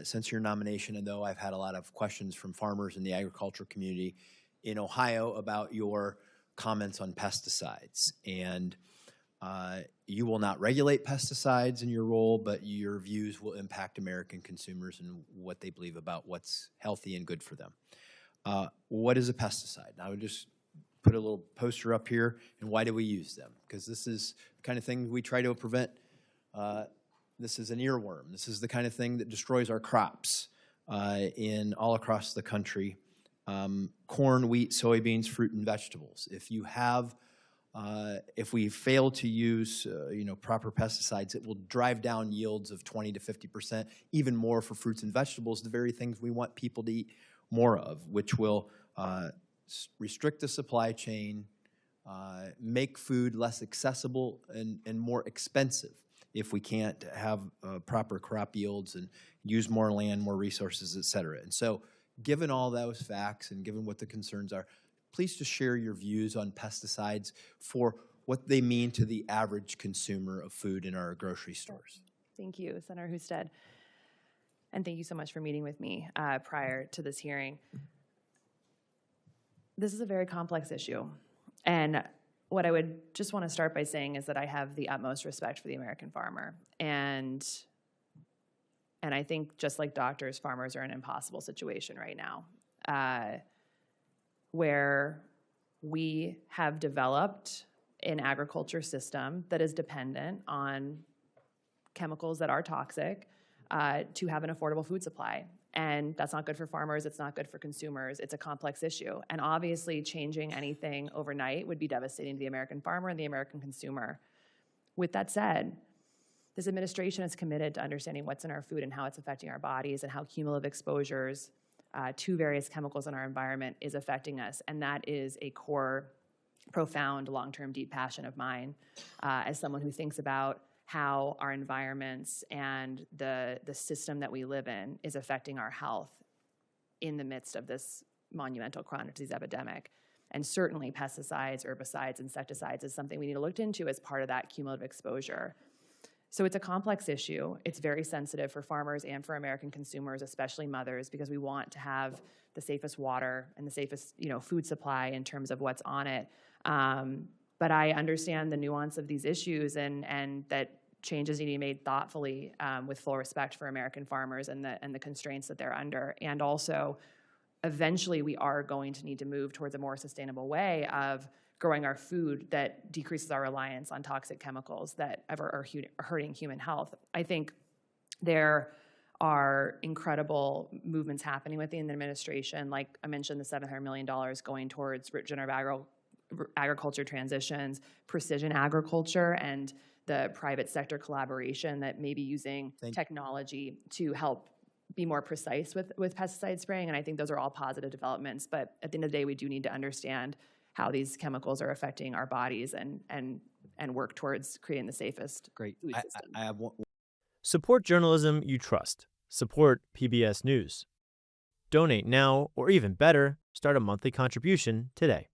since your nomination, and though I've had a lot of questions from farmers in the agriculture community in Ohio about your comments on pesticides. And you will not regulate pesticides in your role, but your views will impact American consumers and what they believe about what's healthy and good for them. What is a pesticide? I would just put a little poster up here, and why do we use them? Because this is the kind of thing we try to prevent. This is an earworm. This is the kind of thing that destroys our crops in all across the country. Corn, wheat, soybeans, fruit, and vegetables. If we fail to use proper pesticides, it will drive down yields of 20 to 50%, even more for fruits and vegetables, the very things we want people to eat more of, which will restrict the supply chain, make food less accessible and more expensive if we can't have proper crop yields and use more land, more resources, et cetera. And so given all those facts and given what the concerns are, please just share your views on pesticides for what they mean to the average consumer of food in our grocery stores. Thank you, Senator Husted. And thank you so much for meeting with me prior to this hearing. This is a very complex issue. And what I would just want to start by saying is that I have the utmost respect for the American farmer. And I think just like doctors, farmers are in an impossible situation right now, where we have developed an agriculture system that is dependent on chemicals that are toxic to have an affordable food supply. And that's not good for farmers, it's not good for consumers, it's a complex issue. And obviously changing anything overnight would be devastating to the American farmer and the American consumer. With that said, this administration is committed to understanding what's in our food and how it's affecting our bodies and how cumulative exposures to various chemicals in our environment is affecting us. And that is a core, profound, long-term, deep passion of mine as someone who thinks about how our environments and the system that we live in is affecting our health in the midst of this monumental chronic disease epidemic. And certainly pesticides, herbicides, insecticides is something we need to look into as part of that cumulative exposure. So it's a complex issue. It's very sensitive for farmers and for American consumers, especially mothers, because we want to have the safest water and the safest, food supply in terms of what's on it. But I understand the nuance of these issues and that changes need to be made thoughtfully with full respect for American farmers and the constraints that they're under. And also, eventually we are going to need to move towards a more sustainable way of growing our food that decreases our reliance on toxic chemicals that are hurting human health. I think there are incredible movements happening within the administration. Like I mentioned, the $700 million going towards regenerative agriculture transitions, precision agriculture, and the private sector collaboration that may be using technology to help be more precise with pesticide spraying. And I think those are all positive developments. But at the end of the day, we do need to understand how these chemicals are affecting our bodies and work towards creating the safest food system. I have one. Support journalism you trust. Support PBS News. Donate now, or even better, start a monthly contribution today.